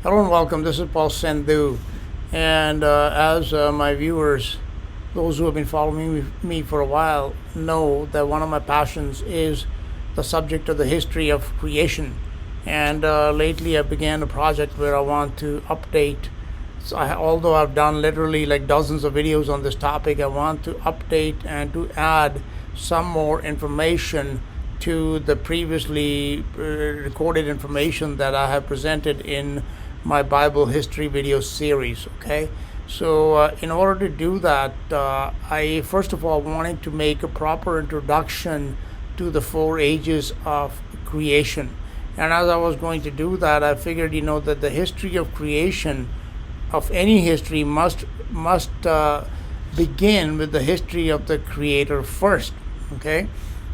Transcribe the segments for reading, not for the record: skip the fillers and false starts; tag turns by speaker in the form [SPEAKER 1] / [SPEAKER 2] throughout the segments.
[SPEAKER 1] Hello and welcome. This is Paul Sandhu. And as my viewers, those who have been following me for a while, know that one of my passions is the subject of the history of creation. And lately I began a project where I want to update. Although I've done literally like dozens of videos on this topic, I want to update and to add some more information to the previously recorded information that I have presented in my Bible history video series. Okay, so in order to do that, I first of all wanted to make a proper introduction to the 4 ages of creation. And as I was going to do that, I figured, that the history of creation, of any history, must begin with the history of the Creator first. Okay,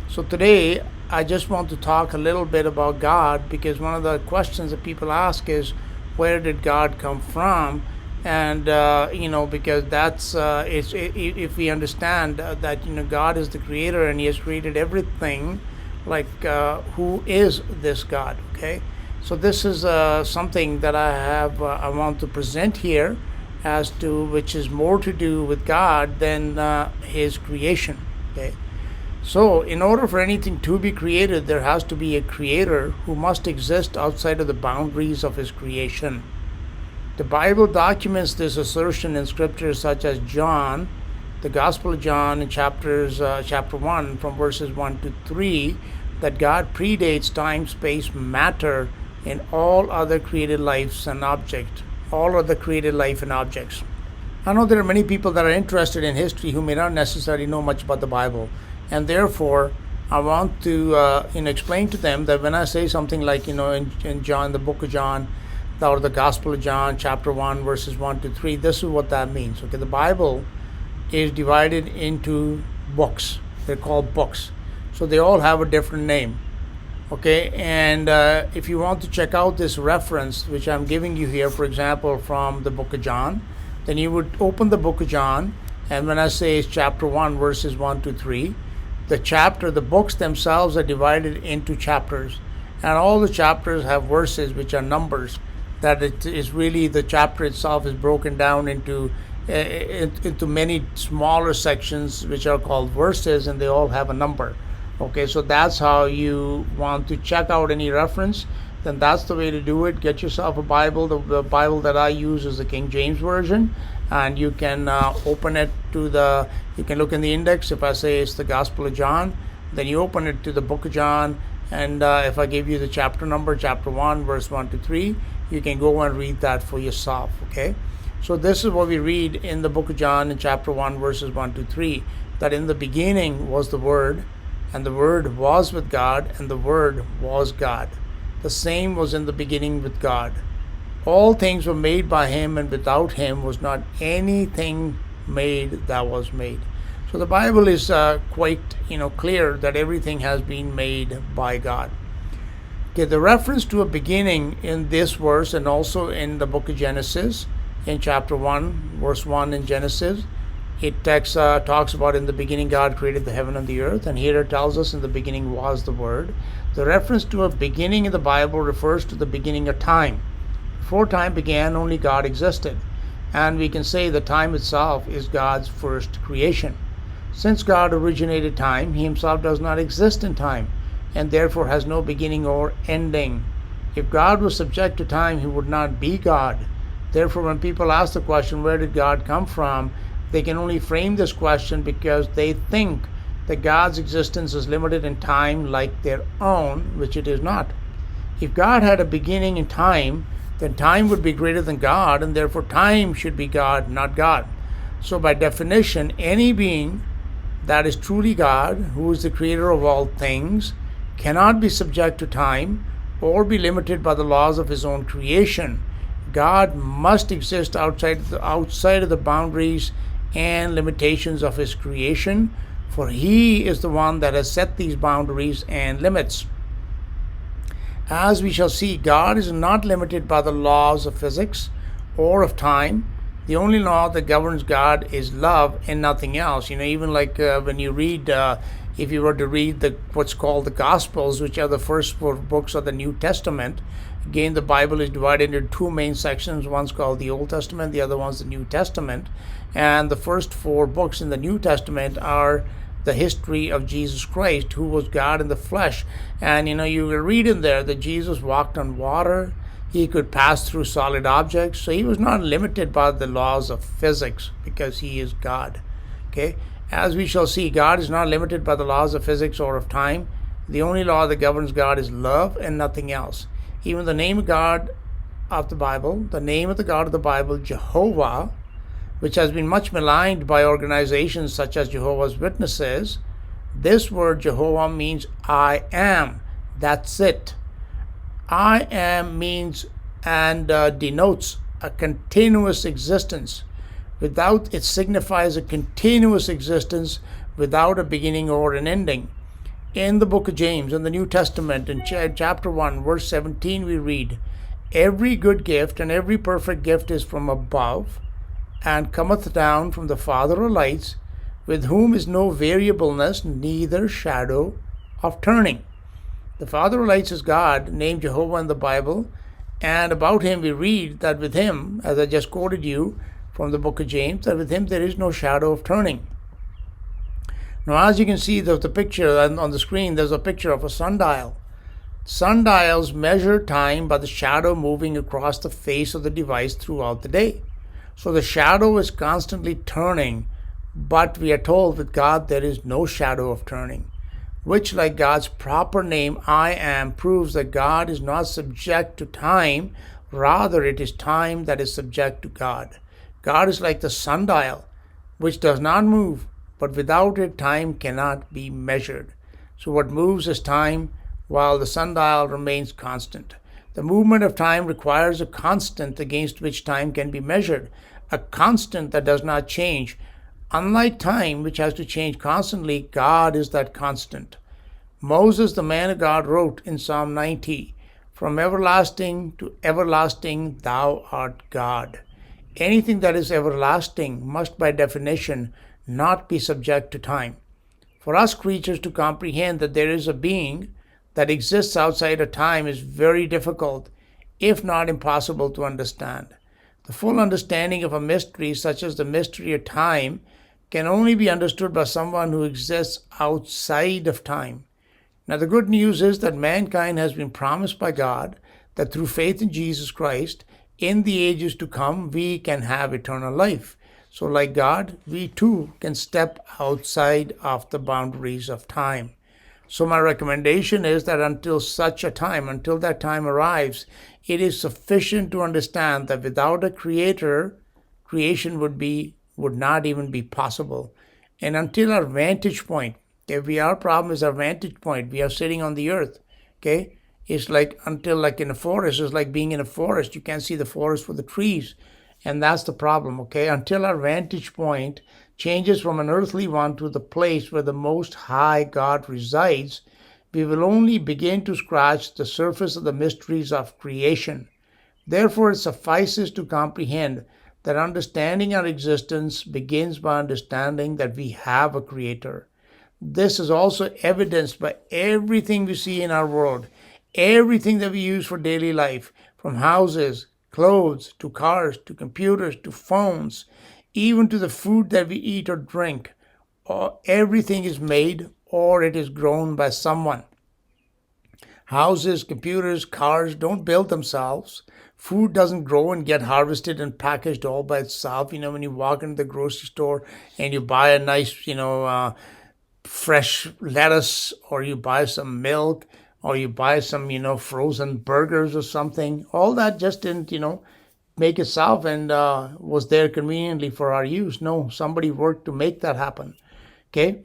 [SPEAKER 1] so today I just want to talk a little bit about God, because one of the questions that people ask is, where did God come from? And because that's if we understand that God is the Creator and He has created everything, like who is this God? Okay, so this is something that I want to present here, as to which is more to do with God than His creation. Okay, so in order for anything to be created, there has to be a creator who must exist outside of the boundaries of his creation. The Bible documents this assertion in scriptures such as John, the Gospel of John, in chapter 1 from verses 1 to 3, that God predates time, space, matter in all other created lives and objects. All other created life and objects. I know there are many people that are interested in history who may not necessarily know much about the Bible, and therefore I want to explain to them that when I say something like in John, the book of John, or the Gospel of John, chapter 1, verses 1 to 3, this is what that means. Okay, the Bible is divided into books. They're called books, so they all have a different name. Okay, and if you want to check out this reference which I'm giving you here, for example, from the book of John, then you would open the book of John, and when I say it's chapter 1, verses 1 to 3, the books themselves are divided into chapters, and all the chapters have verses which are numbers. That it is really, the chapter itself is broken down into many smaller sections which are called verses, and they all have a number. Okay, so that's how you want to check out any reference. Then that's the way to do it. Get yourself a Bible. The Bible that I use is the King James Version, and you can open it to you can look in the index. If I say it's the Gospel of John, then you open it to the book of John, and if I give you the chapter number, chapter 1, verse 1 to 3, you can go and read that for yourself. Okay, so this is what we read in the book of John in chapter 1, verses 1 to 3, that in the beginning was the Word, and the Word was with God, and the Word was God. The same was in the beginning with God. All things were made by Him, and without Him was not anything made that was made. So the Bible is quite clear that everything has been made by God. Okay, the reference to a beginning in this verse, and also in the book of Genesis, in chapter 1, verse 1 in Genesis, it talks about, in the beginning God created the heaven and the earth, and here it tells us in the beginning was the Word. The reference to a beginning in the Bible refers to the beginning of time. Before time began, only God existed, and we can say that time itself is God's first creation. Since God originated time, He Himself does not exist in time, and therefore has no beginning or ending. If God was subject to time, He would not be God. Therefore, when people ask the question, where did God come from, they can only frame this question because they think that God's existence is limited in time like their own, which it is not. If God had a beginning in time, then time would be greater than God, and therefore time should be God, not God. So by definition, any being that is truly God, who is the creator of all things, cannot be subject to time or be limited by the laws of His own creation. God must exist outside of the boundaries and limitations of His creation, for He is the one that has set these boundaries and limits. As we shall see, God is not limited by the laws of physics or of time. The only law that governs God is love and nothing else. Even like when you read if you were to read what's called the Gospels, which are the first 4 books of the New Testament. Again, the Bible is divided into 2 main sections. One's called the Old Testament, the other one's the New Testament. And the first 4 books in the New Testament are the history of Jesus Christ, who was God in the flesh. And you will read in there that Jesus walked on water. He could pass through solid objects. So he was not limited by the laws of physics because he is God. Okay? As we shall see, God is not limited by the laws of physics or of time. The only law that governs God is love and nothing else. Even the name of God of the Bible, the name of the God of the Bible, Jehovah, which has been much maligned by organizations such as Jehovah's Witnesses, this word Jehovah means I am. That's it. I am means and denotes a continuous existence. It signifies a continuous existence without a beginning or an ending. In the book of James, in the New Testament, in chapter 1, verse 17, we read, "Every good gift and every perfect gift is from above, and cometh down from the Father of lights, with whom is no variableness, neither shadow of turning." The Father of lights is God, named Jehovah in the Bible, and about him we read that with him, as I just quoted you from the book of James, that with him there is no shadow of turning. Now, as you can see, there's the picture on the screen, there's a picture of a sundial. Sundials measure time by the shadow moving across the face of the device throughout the day. So the shadow is constantly turning, but we are told with God there is no shadow of turning, which, like God's proper name, I am, proves that God is not subject to time. Rather, it is time that is subject to God. God is like the sundial, which does not move, but without it, time cannot be measured. So what moves is time, while the sundial remains constant. The movement of time requires a constant against which time can be measured, a constant that does not change. Unlike time, which has to change constantly, God is that constant. Moses, the man of God, wrote in Psalm 90, "From everlasting to everlasting, thou art God." Anything that is everlasting must, by definition, not be subject to time. For us creatures to comprehend that there is a being that exists outside of time is very difficult, if not impossible to understand. The full understanding of a mystery, such as the mystery of time, can only be understood by someone who exists outside of time. Now, the good news is that mankind has been promised by God that through faith in Jesus Christ, in the ages to come, we can have eternal life. So like God, we too can step outside of the boundaries of time. So my recommendation is that until that time arrives, it is sufficient to understand that without a creator, creation would not even be possible. And until our vantage point, our problem is our vantage point. We are sitting on the earth, okay? It's like in a forest, it's like being in a forest. You can't see the forest for the trees. And that's the problem, okay? Until our vantage point changes from an earthly one to the place where the Most High God resides, we will only begin to scratch the surface of the mysteries of creation. Therefore, it suffices to comprehend that understanding our existence begins by understanding that we have a Creator. This is also evidenced by everything we see in our world, everything that we use for daily life, from houses, clothes, to cars, to computers, to phones, even to the food that we eat or drink. Everything is made or it is grown by someone. Houses, computers, cars don't build themselves. Food doesn't grow and get harvested and packaged all by itself. When you walk into the grocery store and you buy a nice, fresh lettuce, or you buy some milk, or you buy some, frozen burgers or something, all that just didn't, make itself and was there conveniently for our use. No, somebody worked to make that happen, okay?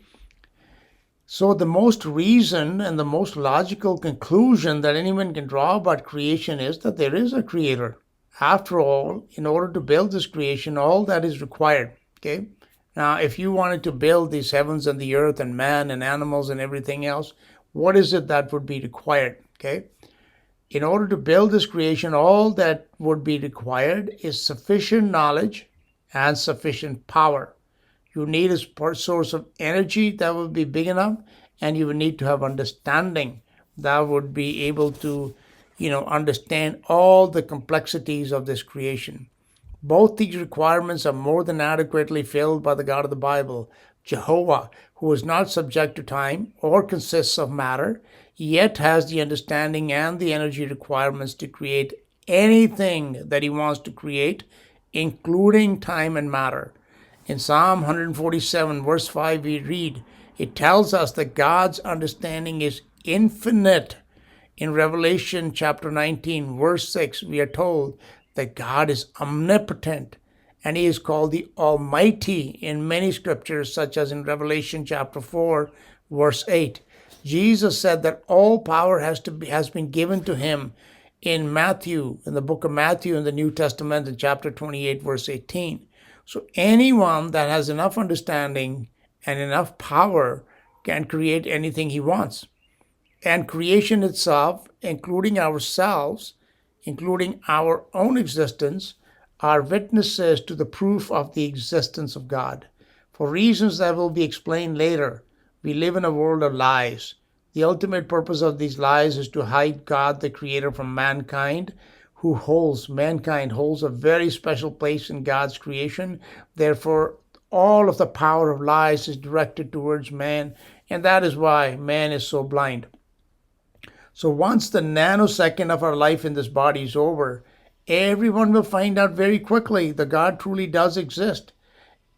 [SPEAKER 1] So the most reason and the most logical conclusion that anyone can draw about creation is that there is a creator. After all, in order to build this creation, all that is required, okay? Now, if you wanted to build these heavens and the earth and man and animals and everything else, what is it that would be required, okay? In order to build this creation, all that would be required is sufficient knowledge and sufficient power. You need a source of energy that will be big enough, and you would need to have understanding that would be able to, understand all the complexities of this creation. Both these requirements are more than adequately filled by the God of the Bible, Jehovah, who is not subject to time or consists of matter, yet has the understanding and the energy requirements to create anything that he wants to create, including time and matter. In Psalm 147, verse 5, we read, it tells us that God's understanding is infinite. In Revelation chapter 19, verse 6, we are told that God is omnipotent and he is called the Almighty in many scriptures, such as in Revelation chapter 4, verse 8. Jesus said that all power has been given to him in the book of Matthew in the New Testament in chapter 28, verse 18. So anyone that has enough understanding and enough power can create anything he wants. And creation itself, including ourselves, including our own existence, are witnesses to the proof of the existence of God. For reasons that will be explained later, we live in a world of lies. The ultimate purpose of these lies is to hide God, the Creator, from mankind, mankind holds a very special place in God's creation. Therefore, all of the power of lies is directed towards man, and that is why man is so blind. So once the nanosecond of our life in this body is over, everyone will find out very quickly that God truly does exist,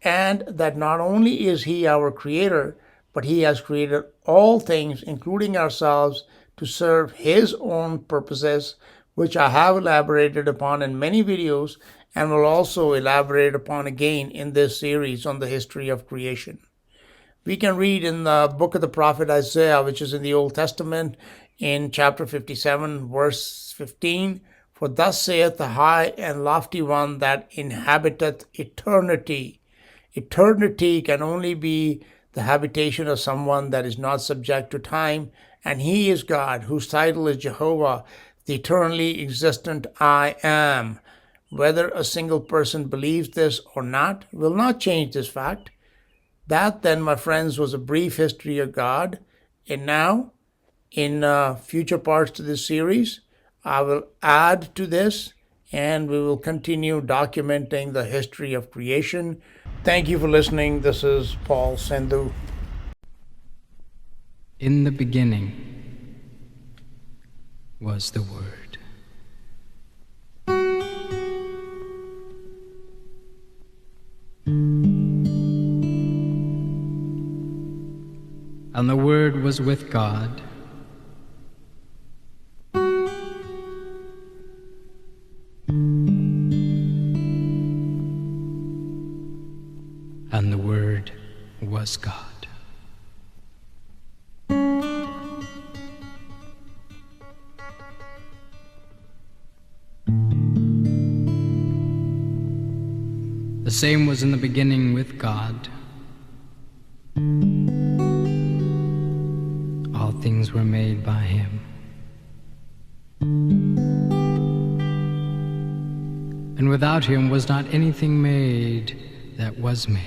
[SPEAKER 1] and that not only is he our creator, but he has created all things, including ourselves, to serve his own purposes, which I have elaborated upon in many videos and will also elaborate upon again in this series on the history of creation. We can read in the book of the prophet Isaiah, which is in the Old Testament, in chapter 57, verse 15, for thus saith the high and lofty one that inhabiteth eternity. Eternity can only be the habitation of someone that is not subject to time, and he is God, whose title is Jehovah, the eternally existent I am. Whether a single person believes this or not will not change this fact. That then, my friends, was a brief history of God. And now, in future parts to this series, I will add to this and we will continue documenting the history of creation. Thank you for listening. This is Paul Sandhu.
[SPEAKER 2] In the beginning was the Word. And the Word was with God. And the Word was God. The same was in the beginning with God. All things were made by Him. And without Him was not anything made that was made.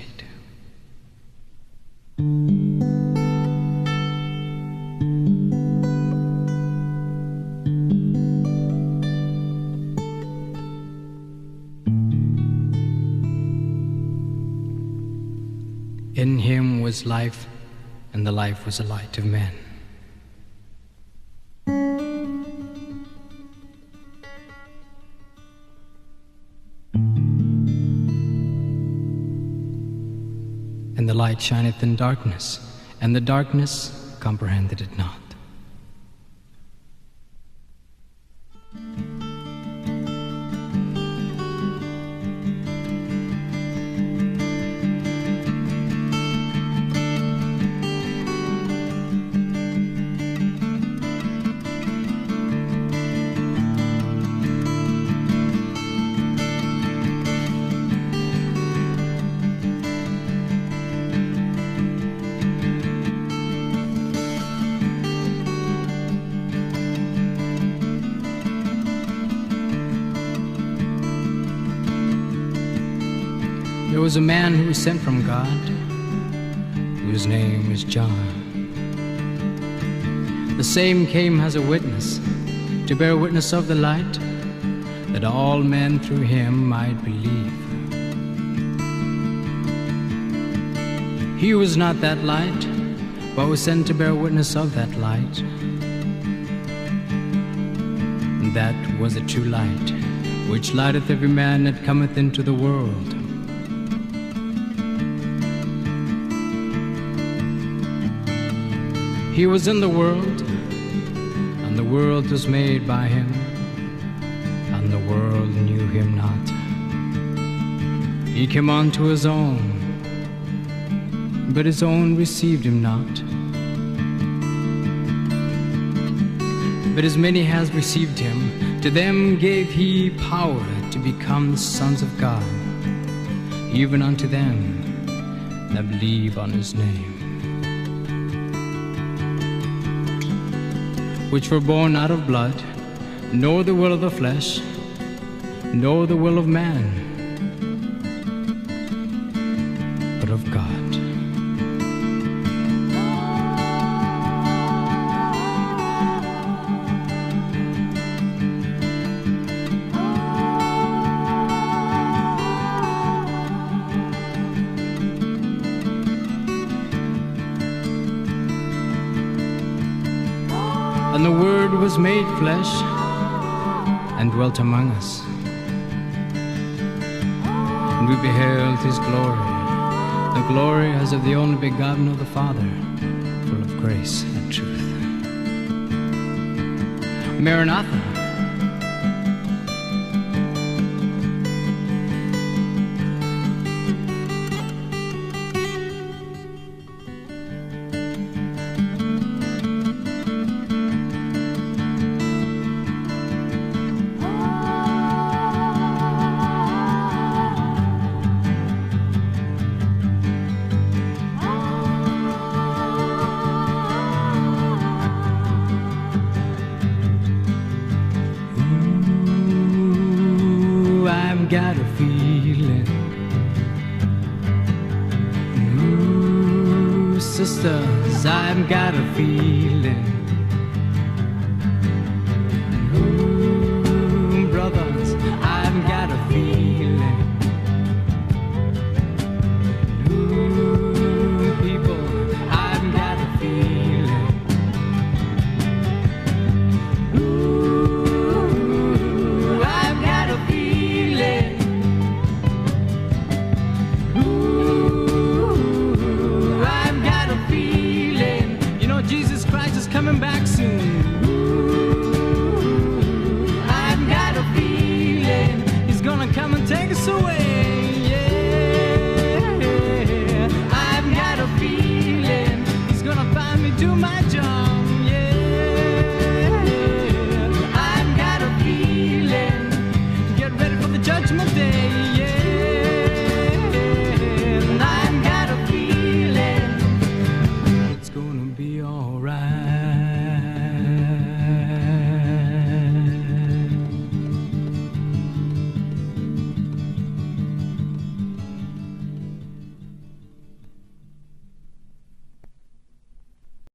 [SPEAKER 2] In Him was life, and the life was the light of men. And the light shineth in darkness, and the darkness comprehended it not. There was a man who was sent from God, whose name was John. The same came as a witness, to bear witness of the light, that all men through him might believe. He was not that light, but was sent to bear witness of that light. And that was the true light, which lighteth every man that cometh into the world. He was in the world, and the world was made by him, and the world knew him not. He came unto his own, but his own received him not. But as many as received him, to them gave he power to become the sons of God, even unto them that believe on his name, which were born out of blood, nor the will of the flesh, nor the will of man, but of God. And the Word was made flesh and dwelt among us. And we beheld his glory, the glory as of the only begotten of the Father, full of grace and truth. Maranatha. Got a feeling, ooh, sisters, I've got a feeling